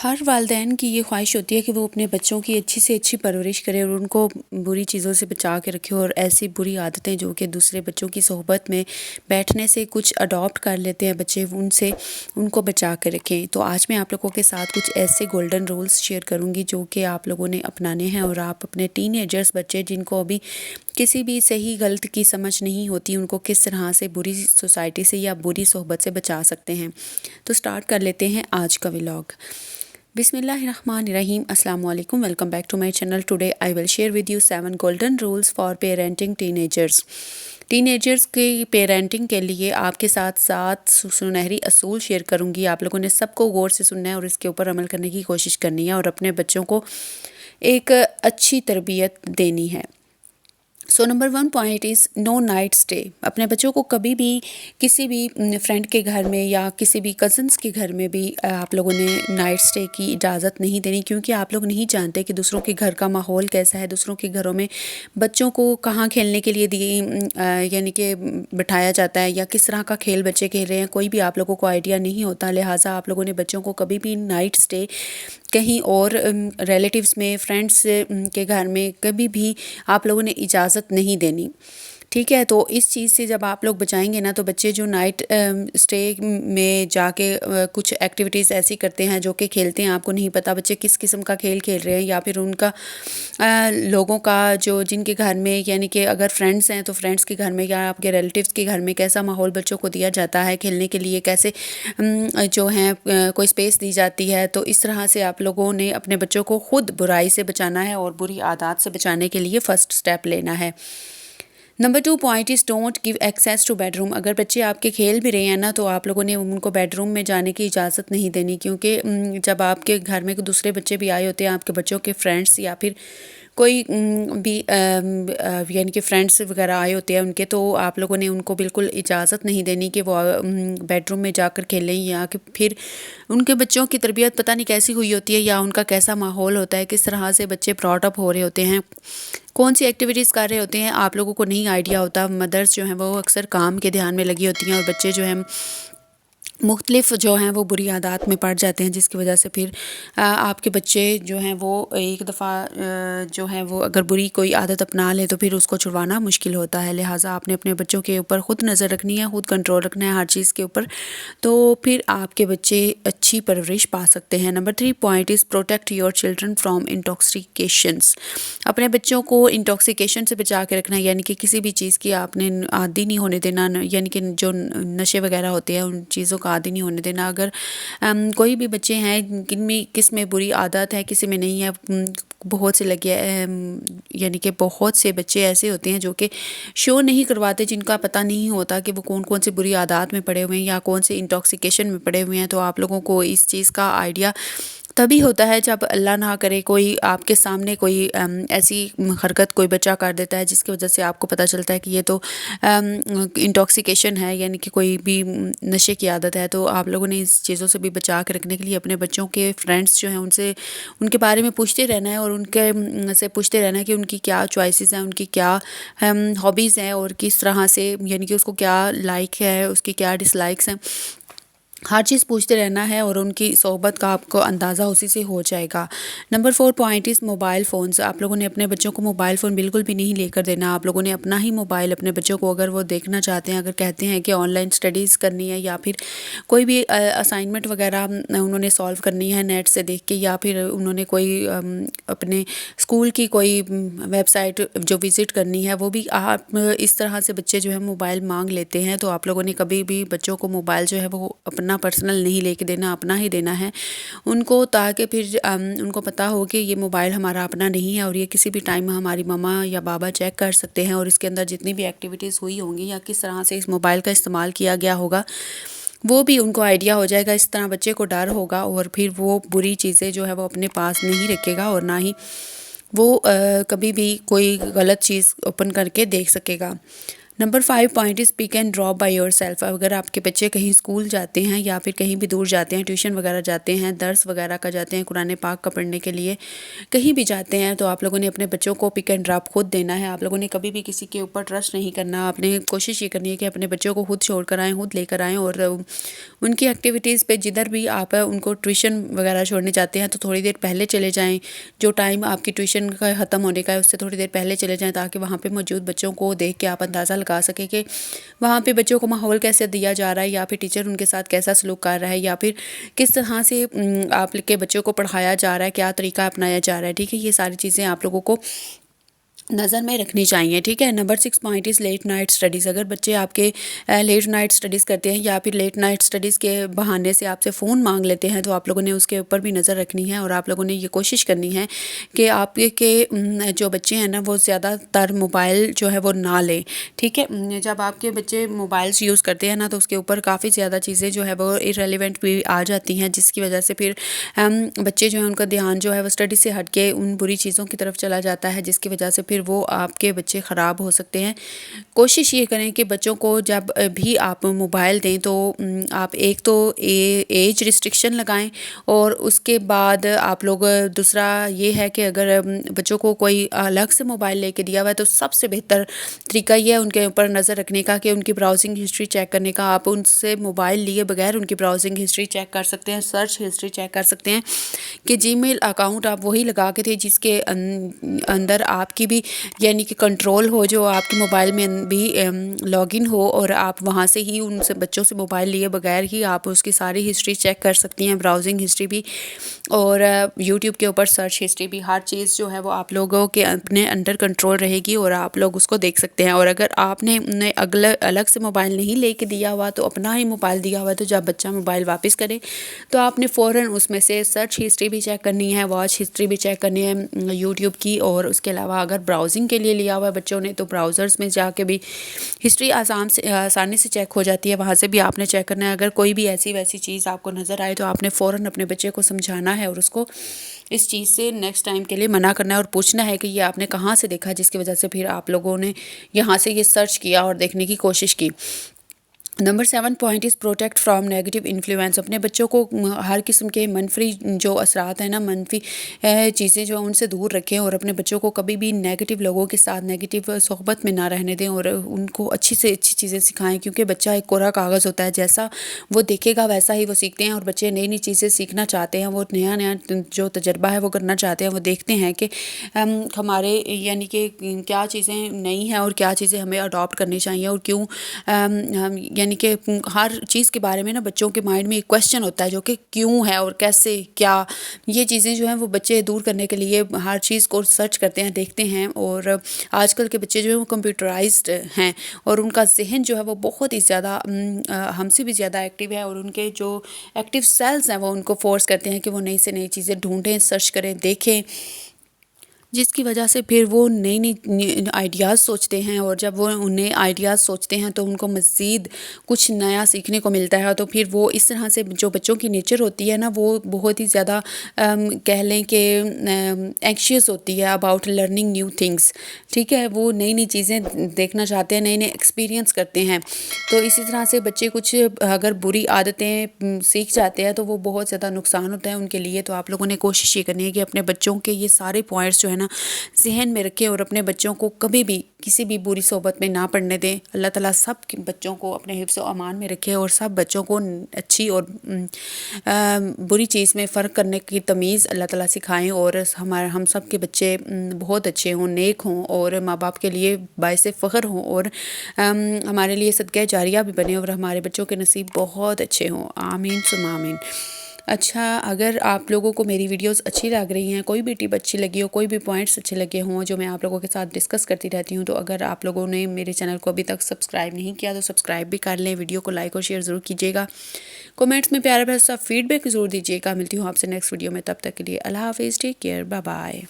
ہر والدین کی یہ خواہش ہوتی ہے کہ وہ اپنے بچوں کی اچھی سے اچھی پرورش کرے اور ان کو بری چیزوں سے بچا کے رکھے، اور ایسی بری عادتیں جو کہ دوسرے بچوں کی صحبت میں بیٹھنے سے کچھ اڈاپٹ کر لیتے ہیں بچے، ان کو بچا کے رکھیں۔ تو آج میں آپ لوگوں کے ساتھ کچھ ایسے گولڈن رولز شیئر کروں گی جو کہ آپ لوگوں نے اپنانے ہیں، اور آپ اپنے ٹین ایجرز بچے جن کو ابھی کسی بھی صحیح غلط کی سمجھ نہیں ہوتی، ان کو کس طرح سے بری سوسائٹی سے یا بری صحبت سے بچا سکتے ہیں۔ تو سٹارٹ کر لیتے ہیں آج کا ولاگ۔ بسم اللہ الرحمن الرحیم۔ السلام علیکم، welcome back to my channel. Today I will share with you 7 golden rules for parenting teenagers. Teenagers کی پیرنٹنگ کے لیے آپ کے ساتھ 7 سنہری اصول شیئر کروں گی۔ آپ لوگوں نے سب کو غور سے سننا ہے اور اس کے اوپر عمل کرنے کی کوشش کرنی ہے اور اپنے بچوں کو ایک اچھی تربیت دینی ہے۔ So number 1 point is no night stay. اپنے بچوں کو کبھی بھی کسی بھی فرینڈ کے گھر میں یا کسی بھی کزنس کے گھر میں بھی آپ لوگوں نے نائٹ اسٹے کی اجازت نہیں دینی، کیونکہ آپ لوگ نہیں جانتے کہ دوسروں کے گھر کا ماحول کیسا ہے، دوسروں کے گھروں میں بچوں کو کہاں کھیلنے کے لیے یعنی کہ بٹھایا جاتا ہے یا کس طرح کا کھیل بچے کھیل رہے ہیں، کوئی بھی آپ لوگوں کو آئیڈیا نہیں ہوتا۔ لہٰذا آپ لوگوں نے بچوں کو کبھی بھی نائٹ اسٹے کہیں اور ریلیٹیوز میں، فرینڈس کے گھر میں کبھی بھی آپ لوگوں نے اجازت نہیں دینی، ٹھیک ہے۔ تو اس چیز سے جب آپ لوگ بچائیں گے نا، تو بچے جو نائٹ اسٹے میں جا کے کچھ ایکٹیویٹیز ایسی کرتے ہیں جو کہ کھیلتے ہیں، آپ کو نہیں پتہ بچے کس قسم کا کھیل کھیل رہے ہیں، یا پھر ان کا لوگوں کا جن کے گھر میں، یعنی کہ اگر فرینڈس ہیں تو فرینڈس کے گھر میں یا آپ کے ریلیٹیوز کے گھر میں کیسا ماحول بچوں کو دیا جاتا ہے کھیلنے کے لیے، کیسے جو ہیں کوئی اسپیس دی جاتی ہے۔ تو اس طرح سے آپ لوگوں نے اپنے بچوں کو خود برائی سے بچانا ہے اور بری عادات سے بچانے کے لیے فرسٹ سٹیپ لینا ہے۔ Number 2 point is don't give access to bedroom. اگر بچے آپ کے کھیل بھی رہے ہیں نا، تو آپ لوگوں نے ان کو بیڈ روم میں جانے کی اجازت نہیں دینی، کیونکہ جب آپ کے گھر میں دوسرے بچے بھی آئے ہوتے ہیں، آپ کے بچوں کے فرینڈس یا پھر کوئی بھی یعنی کہ فرینڈس وغیرہ آئے ہوتے ہیں ان کے، تو آپ لوگوں نے ان کو بالکل اجازت نہیں دینی کہ وہ بیڈ روم میں جا کر کھیلیں، یا کہ پھر ان کے بچوں کی تربیت پتہ نہیں کیسی ہوئی ہوتی ہے یا ان کا کیسا ماحول ہوتا ہے، کس طرح سے بچے براٹ اپ ہو رہے ہوتے ہیں، کون سی ایکٹیویٹیز کر رہے ہوتے ہیں، آپ لوگوں کو نہیں آئیڈیا ہوتا۔ مدرس جو ہیں وہ اکثر کام کے دھیان میں لگی ہوتی ہیں، اور بچے جو ہیں مختلف جو ہیں وہ بری عادات میں پڑ جاتے ہیں، جس کی وجہ سے پھر آپ کے بچے جو ہیں وہ ایک دفعہ جو ہیں وہ اگر بری کوئی عادت اپنا لے تو پھر اس کو چھڑوانا مشکل ہوتا ہے۔ لہٰذا آپ نے اپنے بچوں کے اوپر خود نظر رکھنی ہے، خود کنٹرول رکھنا ہے ہر چیز کے اوپر، تو پھر آپ کے بچے اچھی پرورش پا سکتے ہیں۔ Number 3 point is protect your children from intoxications. اپنے بچوں کو انٹاکسیکیشن سے بچا کے رکھنا، یعنی کہ کسی بھی چیز کی آپ نے عادی نہیں ہونے دینا، یعنی کہ جو نشے وغیرہ ہوتے ہیں ان چیزوں کا عادی نہیں ہونے دینا۔ اگر کوئی بھی بچے ہیں کس میں بری عادت ہے، کسی میں نہیں ہے، بہت سے لگے یعنی کہ بہت سے بچے ایسے ہوتے ہیں جو کہ شو نہیں کرواتے، جن کا پتہ نہیں ہوتا کہ وہ کون کون سے بری عادات میں پڑے ہوئے ہیں یا کون سے انٹاکسیکیشن میں پڑے ہوئے ہیں۔ تو آپ لوگوں کو اس چیز کا آئیڈیا تبھی ہوتا ہے جب اللہ نہ کرے کوئی آپ کے سامنے کوئی ایسی حرکت کوئی بچہ کر دیتا ہے جس کی وجہ سے آپ کو پتہ چلتا ہے کہ یہ تو انٹاکسیکیشن ہے، یعنی کہ کوئی بھی نشے کی عادت ہے۔ تو آپ لوگوں نے اس چیزوں سے بھی بچا کے رکھنے کے لیے اپنے بچوں کے فرینڈس جو ہیں ان کے بارے میں پوچھتے رہنا ہے، اور ان کے سے پوچھتے رہنا ہے کہ ان کی کیا چوائسیز ہیں، ان کی کیا ہابیز ہیں، اور کس طرح سے یعنی کہ اس کو کیا لائک ہے، اس کی کیا ڈس لائکس ہیں، ہر چیز پوچھتے رہنا ہے، اور ان کی صحبت کا آپ کو اندازہ اسی سے ہو جائے گا۔ Number 4 point is mobile phones. آپ لوگوں نے اپنے بچوں کو موبائل فون بالکل بھی نہیں لے کر دینا۔ آپ لوگوں نے اپنا ہی موبائل اپنے بچوں کو، اگر وہ دیکھنا چاہتے ہیں، اگر کہتے ہیں کہ آن لائن اسٹڈیز کرنی ہے یا پھر کوئی بھی اسائنمنٹ وغیرہ انہوں نے سالو کرنی ہے نیٹ سے دیکھ کے، یا پھر انہوں نے کوئی اپنے اسکول کی کوئی ویب سائٹ جو وزٹ کرنی ہے، وہ بھی آپ اس طرح سے بچے جو ہے موبائل مانگ لیتے ہیں۔ تو آپ لوگوں نے کبھی بھی بچوں کو موبائل جو ہے وہ اپنا پرسنل نہیں لے کے دینا، اپنا ہی دینا ہے ان کو، تاکہ پھر ان کو پتہ ہو کہ یہ موبائل ہمارا اپنا نہیں ہے، اور یہ کسی بھی ٹائم ہماری ماما یا بابا چیک کر سکتے ہیں، اور اس کے اندر جتنی بھی ایکٹیویٹیز ہوئی ہوں گی یا کس طرح سے اس موبائل کا استعمال کیا گیا ہوگا وہ بھی ان کو آئیڈیا ہو جائے گا۔ اس طرح بچے کو ڈر ہوگا، اور پھر وہ بری چیزیں جو ہے وہ اپنے پاس نہیں رکھے گا، اور نہ ہی وہ کبھی بھی کوئی غلط چیز اوپن کر کے دیکھ سکے گا۔ Number 5 point is pick and drop by yourself. اگر آپ کے بچے کہیں اسکول جاتے ہیں یا پھر کہیں بھی دور جاتے ہیں، ٹیوشن وغیرہ جاتے ہیں، درس وغیرہ کا جاتے ہیں، قرآن پاک کا پڑھنے کے لیے کہیں بھی جاتے ہیں، تو آپ لوگوں نے اپنے بچوں کو پک اینڈ ڈراپ خود دینا ہے. آپ لوگوں نے کبھی بھی کسی کے اوپر ٹرسٹ نہیں کرنا. آپ نے کوشش یہ کرنی ہے کہ اپنے بچوں کو خود چھوڑ کر آئیں، خود لے کر آئیں، اور ان کی ایکٹیویٹیز پہ جدھر بھی آپ ان کو ٹیوشن وغیرہ چھوڑنے جاتے ہیں تو تھوڑی دیر پہلے چلے جائیں. جو ٹائم آپ کی ٹیوشن کا ختم ہونے کا ہے اس سے تھوڑی دیر پہلے چلے جائیں، تاکہ وہاں پہ موجود بچوں کو دیکھ کے آپ اندازہ لگا سکیں کہ وہاں پہ بچوں کو ماحول کیسے دیا جا رہا ہے، یا پھر ٹیچر ان کے ساتھ کیسا سلوک کر رہا ہے، یا پھر کس طرح سے آپ کے بچوں کو پڑھایا جا رہا ہے، کیا طریقہ اپنایا جا رہا ہے. ٹھیک ہے، یہ ساری چیزیں آپ لوگوں کو نظر میں رکھنی چاہیے. ٹھیک ہے. Number 6 point is late night studies. اگر بچے آپ کے لیٹ نائٹ اسٹڈیز کرتے ہیں یا پھر لیٹ نائٹ اسٹڈیز کے بہانے سے آپ سے فون مانگ لیتے ہیں، تو آپ لوگوں نے اس کے اوپر بھی نظر رکھنی ہے، اور آپ لوگوں نے یہ کوشش کرنی ہے کہ آپ کے جو بچے ہیں نا وہ زیادہ تر موبائل جو ہے وہ نہ لیں. ٹھیک ہے. جب آپ کے بچے موبائلس یوز کرتے ہیں نا تو اس کے اوپر کافی زیادہ چیزیں جو ہے وہ ارریلیونٹ بھی آ جاتی ہیں، جس کی وجہ سے پھر بچے جو ہیں ان کا دھیان جو ہے وہ اسٹڈی سے ہٹ کے ان بری چیزوں کی طرف چلا جاتا ہے، جس کی وجہ سے پھر وہ آپ کے بچے خراب ہو سکتے ہیں. کوشش یہ کریں کہ بچوں کو جب بھی آپ موبائل دیں تو آپ ایک تو ایج ریسٹرکشن لگائیں، اور اس کے بعد آپ لوگ دوسرا یہ ہے کہ اگر بچوں کو کوئی الگ سے موبائل لے کے دیا ہوا ہے تو سب سے بہتر طریقہ یہ ہے ان کے اوپر نظر رکھنے کا کہ ان کی براؤزنگ ہسٹری چیک کرنے کا. آپ ان سے موبائل لیے بغیر ان کی براؤزنگ ہسٹری چیک کر سکتے ہیں، سرچ ہسٹری چیک کر سکتے ہیں کہ جی میل اکاؤنٹ آپ وہی لگا کے تھے جس کے اندر آپ کی بھی یعنی کہ کنٹرول ہو، جو آپ کے موبائل میں بھی لاگ ان ہو، اور آپ وہاں سے ہی ان سے بچوں سے موبائل لیے بغیر ہی آپ اس کی ساری ہسٹری چیک کر سکتی ہیں، براؤزنگ ہسٹری بھی اور یوٹیوب کے اوپر سرچ ہسٹری بھی. ہر چیز جو ہے وہ آپ لوگوں کے اپنے انڈر کنٹرول رہے گی اور آپ لوگ اس کو دیکھ سکتے ہیں. اور اگر آپ نے انہیں الگ سے موبائل نہیں لے کے دیا ہوا تو اپنا ہی موبائل دیا ہوا، تو جب بچہ موبائل واپس کرے تو آپ نے فوراً اس میں سے سرچ ہسٹری بھی چیک کرنی ہے، واچ ہسٹری بھی چیک کرنی ہے یوٹیوب کی، اور اس کے علاوہ اگر براؤزنگ کے لیے لیا ہوا ہے بچوں نے تو براؤزرز میں جا کے بھی ہسٹری آسانی سے چیک ہو جاتی ہے، وہاں سے بھی آپ نے چیک کرنا ہے. اگر کوئی بھی ایسی ویسی چیز آپ کو نظر آئے تو آپ نے فوراً اپنے بچے کو سمجھانا ہے اور اس کو اس چیز سے نیکسٹ ٹائم کے لیے منع کرنا ہے، اور پوچھنا ہے کہ یہ آپ نے کہاں سے دیکھا، جس کی وجہ سے پھر آپ لوگوں نے یہاں سے یہ سرچ کیا اور دیکھنے کی کوشش کی. Number 7 point is protect from negative influence. اپنے بچوں کو ہر قسم کے منفی جو اثرات ہیں نا، منفی چیزیں جو ان سے دور رکھیں، اور اپنے بچوں کو کبھی بھی نیگیٹو لوگوں کے ساتھ نیگیٹو صحبت میں نہ رہنے دیں، اور ان کو اچھی سے اچھی چیزیں سکھائیں، کیونکہ بچہ ایک کوڑا کاغذ ہوتا ہے، جیسا وہ دیکھے گا ویسا ہی وہ سیکھتے ہیں. اور بچے نئی نئی چیزیں سیکھنا چاہتے ہیں، وہ نیا جو تجربہ ہے وہ کرنا چاہتے ہیں، وہ دیکھتے ہیں کہ ہمارے یعنی کہ کیا چیزیں نئی ہیں اور کیا چیزیں ہمیں اڈاپٹ کرنی چاہیے، اور کیوں یعنی کہ ہر چیز کے بارے میں نا بچوں کے مائنڈ میں ایک کویشچن ہوتا ہے جو کہ کیوں ہے اور کیسے کیا. یہ چیزیں جو ہیں وہ بچے دور کرنے کے لیے ہر چیز کو سرچ کرتے ہیں، دیکھتے ہیں. اور آج کل کے بچے جو ہیں وہ کمپیوٹرائزڈ ہیں، اور ان کا ذہن جو ہے وہ بہت ہی زیادہ ہم سے بھی زیادہ ایکٹیو ہے، اور ان کے جو ایکٹیو سیلز ہیں وہ ان کو فورس کرتے ہیں کہ وہ نئی سے نئی چیزیں ڈھونڈیں، سرچ کریں، دیکھیں، جس کی وجہ سے پھر وہ نئی نئی آئیڈیاز سوچتے ہیں. اور جب وہ نئے آئیڈیاز سوچتے ہیں تو ان کو مزید کچھ نیا سیکھنے کو ملتا ہے. تو پھر وہ اس طرح سے جو بچوں کی نیچر ہوتی ہے نا وہ بہت ہی زیادہ کہہ لیں کہ اینکشیس ہوتی ہے اباؤٹ لرننگ نیو تھنگس. ٹھیک ہے. وہ نئی نئی چیزیں دیکھنا چاہتے ہیں، نئے نئے ایکسپیرینس کرتے ہیں. تو اسی طرح سے بچے کچھ اگر بری عادتیں سیکھ جاتے ہیں تو وہ بہت زیادہ نقصان ہوتا ہے ان کے لیے. تو آپ لوگوں نے کوشش یہ کرنی ہے کہ اپنے بچوں کے یہ سارے پوائنٹس جو ہے نا ذہن میں رکھیں، اور اپنے بچوں کو کبھی بھی کسی بھی بری صحبت میں نہ پڑنے دیں. اللہ تعالیٰ سب کے بچوں کو اپنے حفظ و امان میں رکھے، اور سب بچوں کو اچھی اور بری چیز میں فرق کرنے کی تمیز اللہ تعالیٰ سکھائیں، اور ہم سب کے بچے بہت اچھے ہوں، نیک ہوں، اور ماں باپ کے لیے باعث فخر ہوں، اور ہمارے لیے صدقہ جاریہ بھی بنے، اور ہمارے بچوں کے نصیب بہت اچھے ہوں. آمین ثم آمین. اچھا، اگر آپ لوگوں کو میری ویڈیوز اچھی لگ رہی ہیں، کوئی بھی ٹپ اچھی لگی ہو، کوئی بھی پوائنٹس اچھے لگے ہوں جو میں آپ لوگوں کے ساتھ ڈسکس کرتی رہتی ہوں، تو اگر آپ لوگوں نے میرے چینل کو ابھی تک سبسکرائب نہیں کیا تو سبسکرائب بھی کر لیں. ویڈیو کو لائک اور شیئر ضرور کیجیے گا. کومنٹس میں پیارا پیارا سا فیڈ بیک ضرور دیجیے گا. ملتی ہوں آپ سے نیکسٹ ویڈیو میں، تب تک کے لیے اللہ حافظ. Take care. Bye bye.